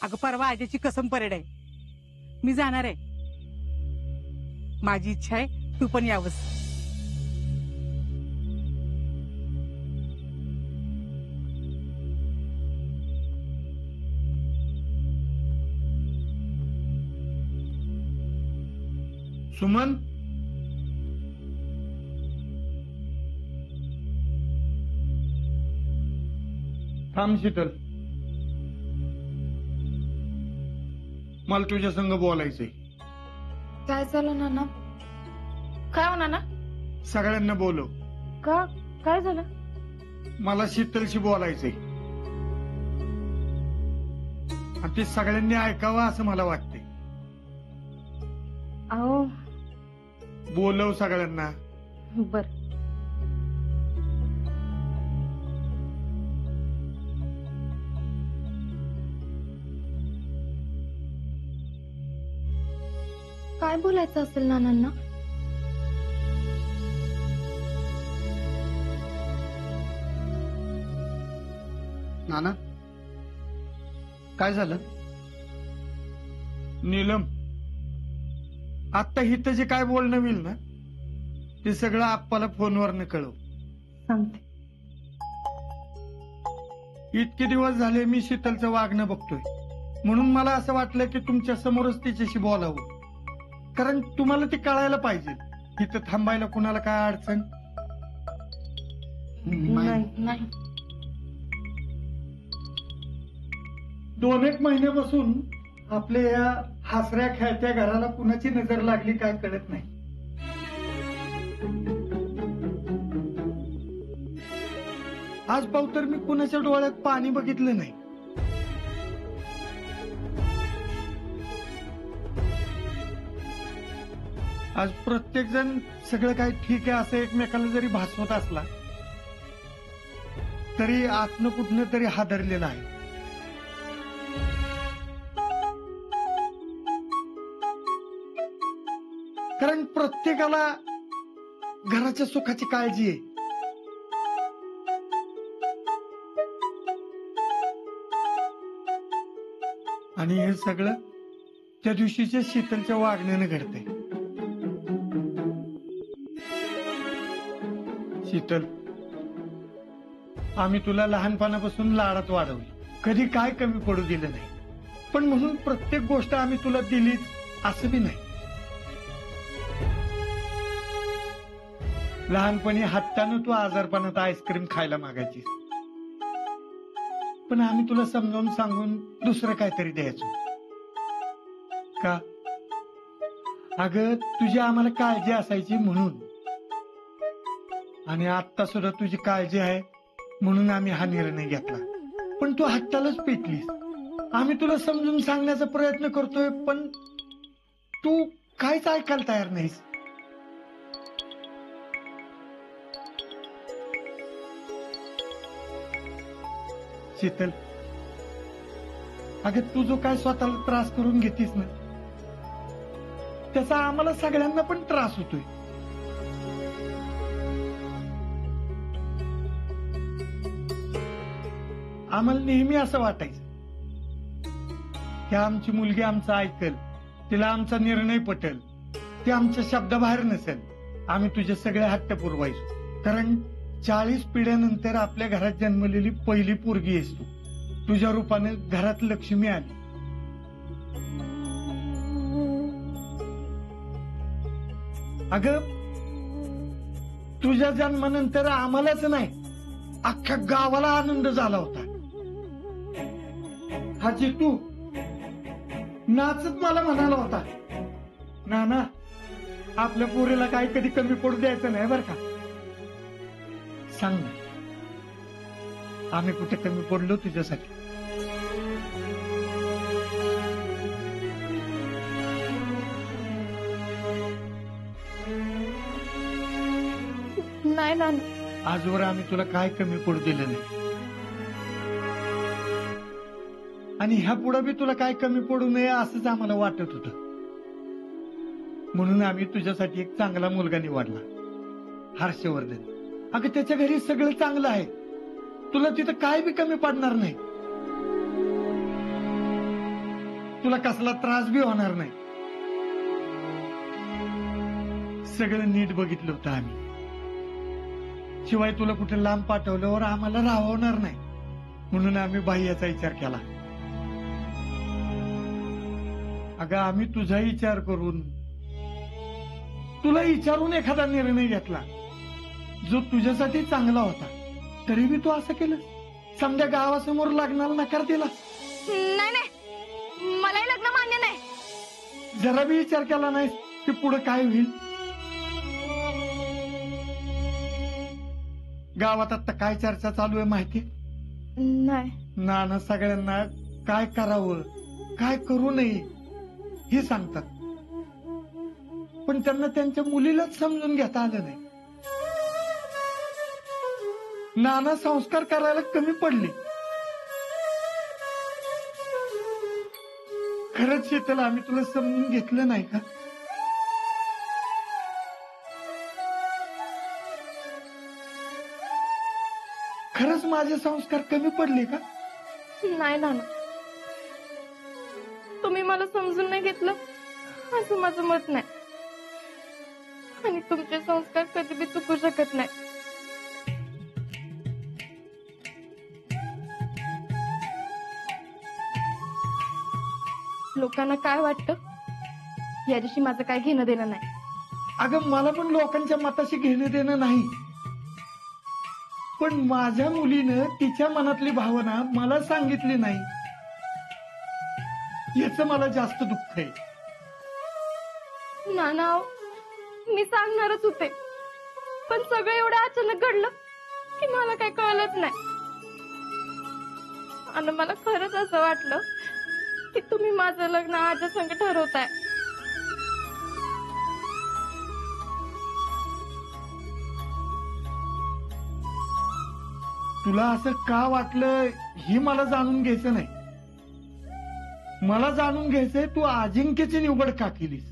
अगं परवा आजीची कसम परेड आहे, मी जाणार आहे. माझी इच्छा आहे तू पण यावंस. सुमन, थांब शीतल, मला तुझ्या संग बोलायचंय. काय झालं नाना? काय हो नाना? सगळ्यांना बोलव. का? काय झालं? मला शीतलशी बोलायचंय आणि ते सगळ्यांनी ऐकावं असं मला वाटतंय. अहो बोलव सगळ्यांना. बर. काय बोलायचं असेल नानांना? नाना, काय झालं? नीलम, आता हिथं जे काय बोलणं होईल ना ते सगळं आप्पाला फोनवरनं कळव. सांगते. इतके दिवस झाले मी शीतलचं वागणं बघतोय, म्हणून मला असं वाटलं की तुमच्या समोरच तिच्याशी बोलावं. कारण तुम्हाला ती कळायला पाहिजे इथं थांबायला कुणाला काय अडचण नाही. 2-1 महिन्यापासून आपल्या या हसऱ्या खेळत्या घराला कुणाची नजर लागली काय कळत नाही. आज पाहू तर मी कुणाच्या डोळ्यात पाणी बघितलं नाही. आज प्रत्येक जण सगळं काही ठीक आहे असं एकमेकाला जरी भासवत असला तरी आतनं कुठनं तरी हादरलेला आहे. कारण प्रत्येकाला घराच्या सुखाची काळजी आहे. आणि हे सगळं त्या दिवशीच्या शीतलच्या वागण्यानं घडतंय. शीतल, आम्ही तुला लहानपणापासून लाडात वाढवली, कधी काय कमी पडू दिलं नाही. पण म्हणून प्रत्येक गोष्ट आम्ही तुला दिलीच असं बी नाही. लहानपणी हट्टानं तू आजारपणात आईस्क्रीम खायला मागायची, पण आम्ही तुला समजावून सांगून दुसरं काहीतरी द्यायचो. का? अगं तुझी आम्हाला काळजी असायची म्हणून. आणि आता सुद्धा तुझी काळजी आहे म्हणून आम्ही हा निर्णय घेतला. पण तू हट्टालाच पेटलीस. आम्ही तुला समजून सांगण्याचा प्रयत्न करतोय पण तू काहीच ऐकायला तयार नाहीस. शीतल, अगं तू जो काय स्वतःला त्रास करून घेतीस ना त्याचा आम्हाला सगळ्यांना पण त्रास होतोय. आम्हाला नेहमी असं वाटायचं की आमची मुलगी आमचं ऐकल, तिला आमचा निर्णय पटेल, ती आमच्या शब्दाबाहेर नसेल. आम्ही तुझे सगळे हट्ट पुरवायचो. कारण 40 पिढ्यानंतर आपल्या घरात जन्मलेली पहिली पोरगी आहेस तू. तुझ्या रूपाने घरात लक्ष्मी आली. अगं तुझ्या जन्मानंतर आम्हालाच नाही अख्ख्या गावाला आनंद झाला होता. हा जितू नाचत मला म्हणाला होता, नाना आपल्या पोरीला काही कधी कमी पडू द्यायचं नाही बरं का. सांग ना, आम्ही कुठे कमी पडलो तुझ्यासाठी? नाही ना. आजवर आम्ही तुला काय कमी पडू दिलं नाही आणि ह्या पुढे बी तुला काय कमी पडू नये असंच आम्हाला वाटत होतं. म्हणून आम्ही तुझ्यासाठी एक चांगला मुलगा निवडला, हर्षवर्धन. अगं त्याच्या घरी सगळं चांगलं आहे, तुला तिथं काय बी कमी पडणार नाही. तुला कसला त्रास बी होणार नाही. सगळं नीट बघितलं होतं आम्ही. शिवाय तुला कुठे लांब पाठवल्यावर आम्हाला राहवणार नाही म्हणून आम्ही बाह्याचा विचार केला. अगं आम्ही तुझा विचार करून तुला विचारून एखादा निर्णय घेतला जो तुझ्यासाठी चांगला होता, तरी बी तू असं केलं. समजा गावासमोर लग्नाला नकार दिला. नाही नाही, मलाही लग्न मान्य नाही. जरा बी विचार केला नाहीस की पुढे काय होईल. गावात आता काय चर्चा चालू आहे माहिती? नाही. नाना सगळ्यांना काय करावं काय करू नये हे सांगतात, पण त्यांना त्यांच्या मुलीलाच समजून घेता आलं नाही. नाना संस्कार करायला कमी पडले. खरंच शीतल, आम्ही तुला समजून घेतलं नाही का? खरंच माझे संस्कार कमी पडले का? नाही नाना, तुम्ही मला समजून नाही घेतलं असं माझं मत नाही. आणि तुमचे संस्कार कधी बी चुकू शकत नाही. लोकांना काय वाटतं याच्याशी माझं काय घेणं देणं नाही. अगं मला पण लोकांच्या मताशी घेणं देणं नाही, पण माझ्या मुलीनं तिच्या मनातली भावना मला सांगितली नाही याच मला जास्त दुःख आहे. नाना, मी सांगणारच होते, पण सगळं एवढं अचानक घडलं की मला काय कळलंच नाही. आणि मला खरंच असं वाटलं की तुम्ही माझं लग्न आजच्या संग ठरवताय. तुला असं का वाटलं हे मला जाणून घ्यायचं नाही. मला जाणून घ्यायचंय तू अजिंक्यची निवड का केलीस.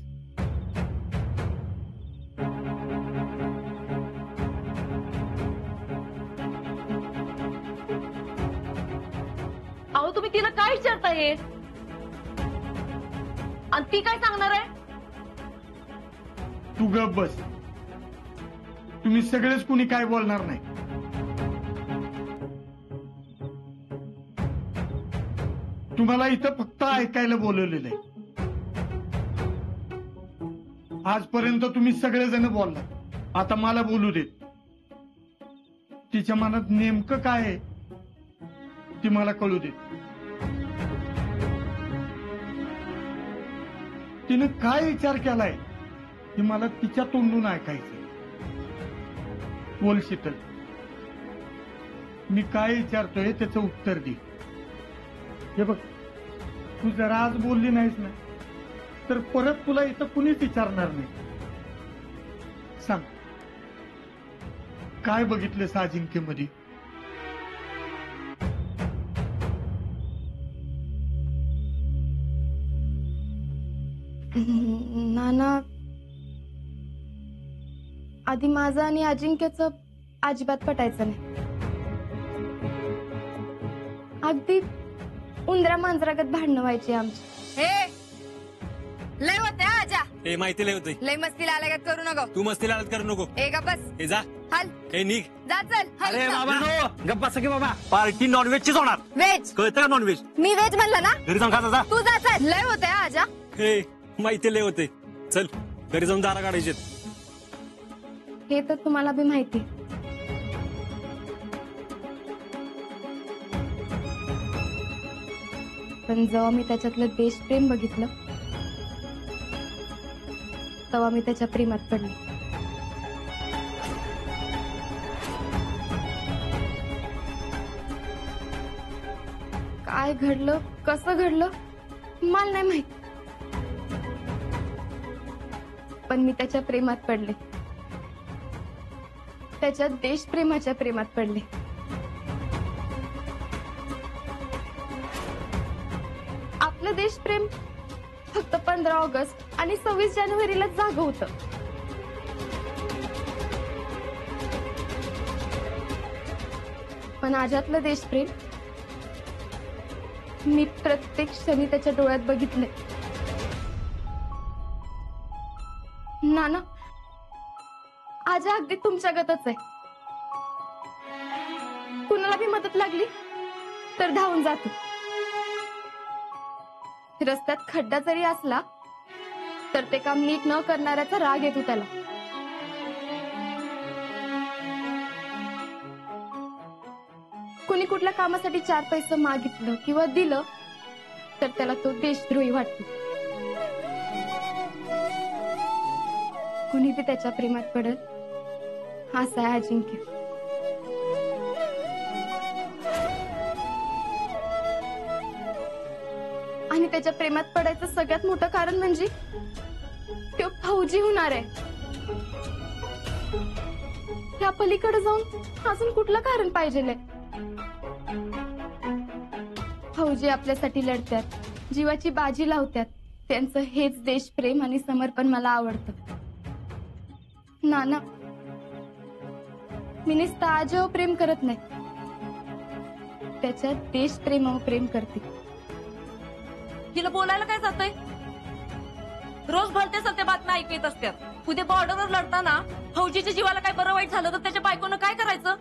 अहो तुम्ही तिला काय विचारताय आणि ती काय सांगणार आहे? तू गप बस. तुम्ही सगळेच कुणी काय बोलणार नाही. तुम्हाला इथं फक्त ऐकायला बोलवलेलं आहे. आजपर्यंत तुम्ही सगळेजण बोलला, आता मला बोलू देत. तिच्या मनात नेमकं काय आहे ती मला कळू देत. तिनं काय विचार केलाय हे मला तिच्या तोंडून ऐकायचंय. बोल शीतल, मी काय विचारतोय त्याचं उत्तर दे. हे बघ, तू जरा आज बोलली नाहीस ना तर परत तुला इथं कुणीच विचारणार नाही. सांग, काय बघितलंस अजिंक्यमध्ये? नाना, आधी माझं आणि अजिंक्यचं अजिबात पटायचं नाही. अगदी उंदरा मांजरागत भांडणं व्हायची आमची. हे लय होते आजा, हे माहिती लय होतंय. लय मस्ती लागायत करू नको. तू मस्ती लालत करू नको. ए का बस, हे जा, हल हे निघ. जा, चल हल. अरे बाबा गप्प बसा की बाबा. पार्टी नॉनव्हेजचीच होणार, वेज. कळतं का? नॉनव्हेज मी वेज म्हणलं ना. घरी जाऊन खाता जा. तू जा, चल. लय होते आजा. हे माहिती लय होते. चल घरी जाऊन दारा काढायचे. हे तर तुम्हाला बी माहिती. पण जेव्हा मी त्याच्यातलं देशप्रेम बघितलं तेव्हा मी त्याच्या प्रेमात पडले. काय घडलं, कसं घडलं मला नाही माहित, पण मी त्याच्या प्रेमात पडले. त्याच्या देशप्रेमाच्या प्रेमात पडले. आपलं देशप्रेम फक्त 15 ऑगस्ट आणि 26 जानेवारीला जागं होतं. पण आजातलं देशप्रेम मी प्रत्येक क्षणी त्याच्या डोळ्यात बघितले. नाना, आजा अगदी तुमच्या गतच आहे. कुणाला भी मदत लागली तर धावून जातो. रस्त्यात खड्डा जरी असला तर ते काम नीट न करणाऱ्याचा राग येतो त्याला. कुणी कुठल्या कामासाठी 4 पैसे मागितलं किंवा दिलं तर त्याला तो देशद्रोही वाटतो. कुणी बी त्याच्या प्रेमात पडल असा आहे अजिंक्य. आणि त्याच्या प्रेमात पडायचं सगळ्यात मोठं कारण म्हणजे तो फौजी होणार आहे. त्या पलीकडे जाऊन अजून कुठलं कारण पाहिजे? फौजी आपल्यासाठी लढतात, जीवाची बाजी लावतात. त्यांचं हेच देशप्रेम आणि समर्पण मला आवडतं. नाना, मी नुसतं आजवर प्रेम करत नाही, त्याच्या देशप्रेमावर प्रेम करते. तिला बोलायला काय जातंय? रोज भलत्या सत्य बातम्या ऐकू येत असतात. उद्या बॉर्डरवर लढताना फौजीच्या जीवाला काय बरं वाईट झालं तर त्याच्या बायकोनं काय करायचं?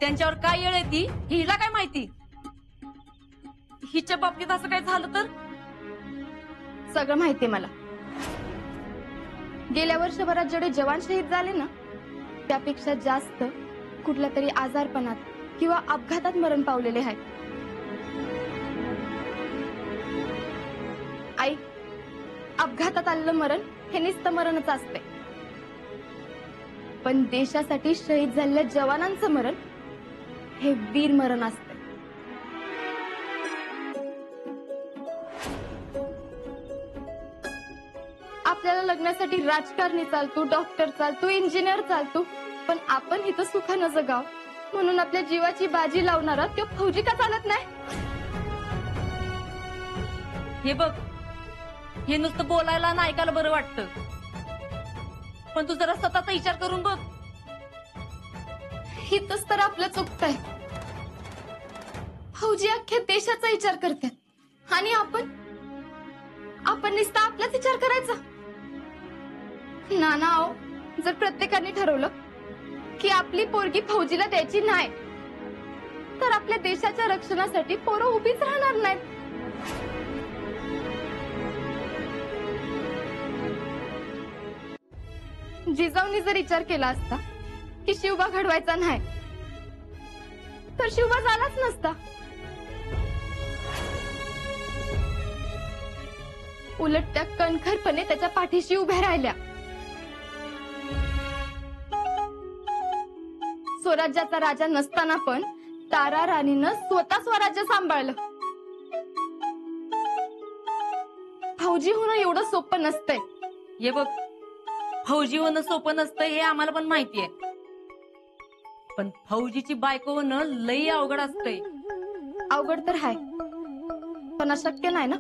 त्यांच्यावर काय येळ येते हिला काय माहिती? हिच्या बाबतीत असं काय झालं तर? सगळं माहितीये मला. गेल्या वर्षभरात जेवढे जवान शहीद झाले ना त्यापेक्षा जास्त कुठल्या तरी आजारपणात किंवा अपघातात मरण पावलेले आहेत. आई, अपघातात आलेलं मरण हे नुसतं मरणच असते, पण देशासाठी शहीद झालेल्या जवानांचं मरण हे वीर मरण असते. आपल्याला लग्नासाठी राजकारणी चालतो, डॉक्टर चालतो, इंजिनियर चालतो, पण आपण इथं सुखानं जगाव म्हणून आपल्या जीवाची बाजी लावणारा तो फौजी का चालत नाही? हे बघ, हे नुसतं बोलायला आणि ऐकायला बरं वाटतं, पण तू जरा स्वतःचा विचार करून बघ. हितच तर आपलं चुकतंय. फौजी अख्ख्या देशाचा विचार करतात आणि आपण नुसता आपलाच विचार करायचा. नाना, जर प्रत्येकाने ठरवलं की आपली पोरगी फौजीला द्यायची नाही तर आपल्या देशाच्या रक्षणासाठी पोरं उभीच राहणार नाहीत. जिजाऊनी जर विचार केला असता की शिवबा घडवायचा नाही तर शिवबा झालाच नसता. उलट त्या कणखरपणे त्याच्या पाठीशी उभ्या राहिल्या. स्वराज्याचा राजा नसताना पण तारा राणीनं स्वतः स्वराज्य सांभाळलं. फौजी होणं एवढं सोपं नसतंय. हे बघ, फौजी होणं सोपं नसतं हे आम्हाला पण माहितीये, पण फौजीची बायको होणं लई अवघड असतंय. अवघड तर आहे पण अशक्य नाही ना.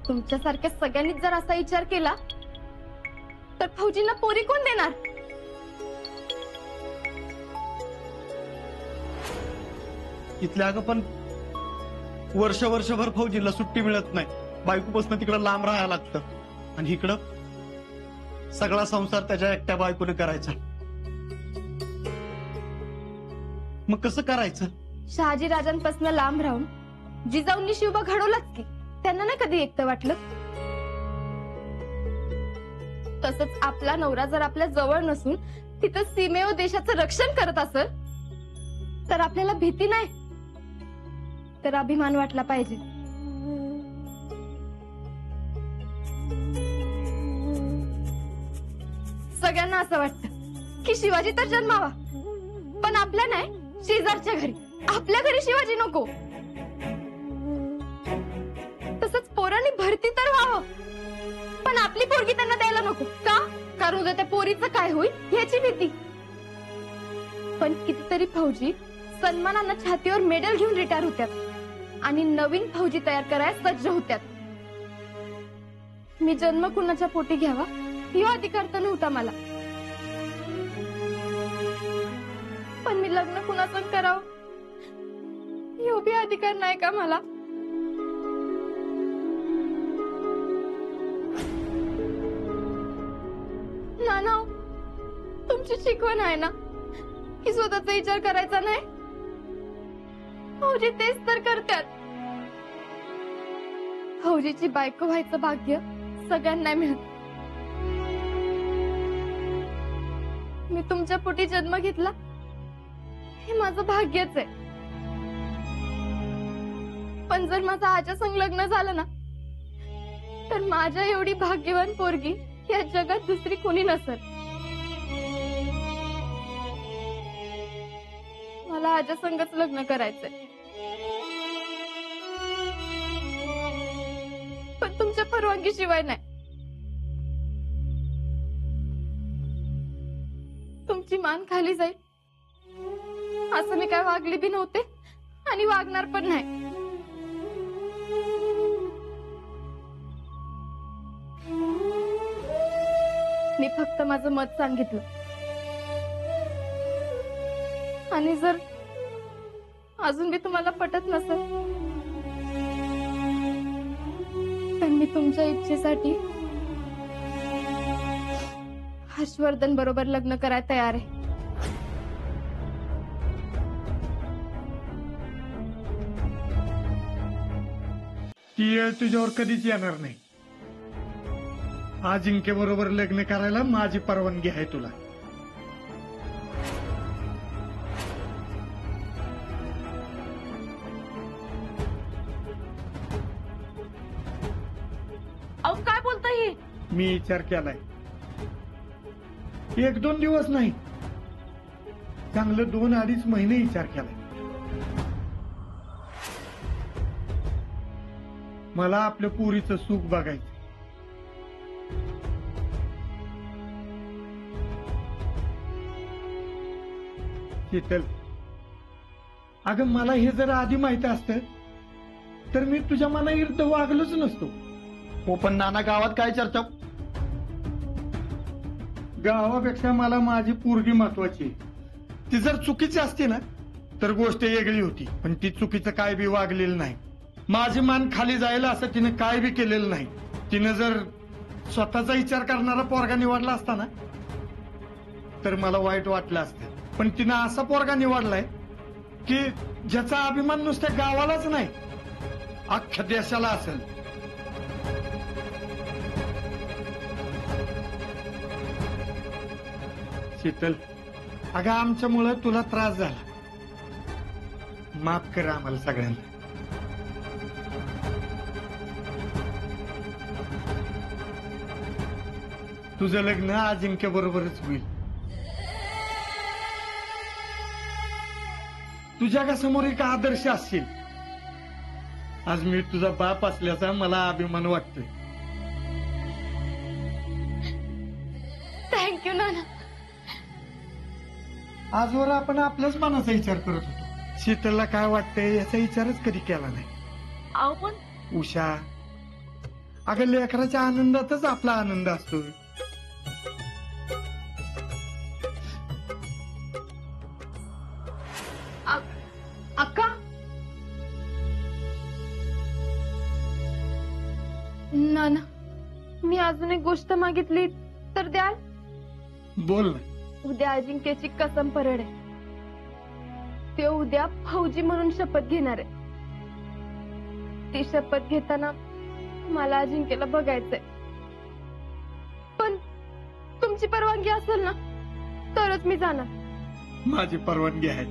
तुमच्यासारख्या सगळ्यांनीच जर असा विचार केला तर फौजींना पोरी कोण देणार? इथल्या अगं पण वर्षभर फौजीला सुट्टी मिळत नाही. बायकोपासून तिकडं लांब राहायला लागतं आणि इकडं सगळा संसार त्याच्या एकट्या बायकोने करायचा. मग कसं करायचं? शहाजी राजांपासून लांब राहून जिजाऊंनी शिवबा घडवलाच की. त्यांना नाही कधी एकटं वाटलं? तसंच आपला नवरा जर आपल्या जवळ नसून तिथं सीमेवर देशाचं रक्षण करत असेल तर आपल्याला भीती नाही तर अभिमान वाटला पाहिजे. सगळ्यांना असं वाटतं की शिवाजी तर जन्मावा, पण आपल्या नाही, शेजारच्या घरी. आपल्या घरी शिवाजी नको. तसंच पोरांनी भरती तर व्हावं, पण आपली पोरगी त्यांना द्यायला नको. का? कारण उद्या त्या पोरीचं काय होईल याची भीती. पण कितीतरी फौजी सन्मानानं छातीवर मेडल घेऊन रिटायर होत्यात आणि नवीन फौजी तयार करायला सज्ज होत्यात. मी जन्म कुणाच्या पोटी घ्यावा हा अधिकार तर नव्हता मला. शासन करावं ह्यो बी अधिकार नाही का मला? नाना, तुमची शिकवण आहे ना की स्वतःचा विचार करायचा नाही. भाऊजी तेच तर करतात. भाऊजीची बायको व्हायचं भाग्य सगळ्यांना नाही मिळत. मी तुमच्या पोटी जन्म घेतला हे माझं भाग्यच आहे. पण जर माझं आजा संग लग्न झालं ना तर माझ्या एवढी भाग्यवान पोरगी या जगात दुसरी कोणी नसेल. मला आजा संगच लग्न करायचंय. पण तुमच्या परवानगी शिवाय नाही. तुमची मान खाली जाईल असं मी काय वागली बी नव्हते आणि वागणार पण नाही. मी फक्त माझं मत सांगितलं आणि जर अजून बी तुम्हाला पटत नसेल तर मी तुमच्या इच्छेसाठी हर्षवर्धन बरोबर लग्न करायला तयार आहे. ती वेळ तुझ्यावर कधीच येणार नाही. अजिंक्य बरोबर लग्न करायला माझी परवानगी आहे तुला. अहो काय बोलताय हे? मी विचार केलाय. 1-2 दिवस नाही, चांगलं 2-2.5 महिने विचार केलाय. मला आपल्या पोरीचं सुख बघायचं. शीतल, अगं मला हे जर आधी माहिती असतं तर मी तुझ्या मनाविरुद्ध वागलोच नसतो. हो पण नाना गावात काय चर्चा? गावापेक्षा मला माझी पोरगी महत्वाची आहे. ती जर चुकीची असती ना तर गोष्ट वेगळी होती. पण ती चुकीचं काय बी वागलेलं नाही. माझी मान खाली जायला असं तिनं काय बी केलेलं नाही. तिनं जर स्वतःचा विचार करणारा पोरगा निवडला असता ना तर मला वाईट वाटलं असतं. पण तिनं असा पोरगा निवडलाय की ज्याचा अभिमान नुसत्या गावालाच नाही अख्ख्या देशाला असेल. शीतल, अगं आमच्यामुळं तुला त्रास झाला. माफ कर आम्हाला सगळ्यांना. तुझं लग्न अजिंक्य बरोबरच होईल. तुझ्या समोर एक आदर्श असशील. आज मी तुझा बाप असल्याचा मला अभिमान वाटतोय. थँक्यू नाना. आजवर आपण आपल्याच मनाचा विचार करत होतो. शीतलला काय वाटतंय याचा विचारच कधी केला नाही. अहो पण उषा, अगं लेकराच्या आनंदातच आपला आनंद असतो. अक्का, नाना मी अजून एक गोष्ट मागितली तर द्याल? बोल ना. उद्या अजिंक्यची कसम परड आहे. ते उद्या फौजी म्हणून शपथ घेणार आहे. ती शपथ घेताना मला अजिंक्यला बघायचंय. पण तुमची परवानगी असेल ना तरच मी जाणार. माझी परवानगी आहे.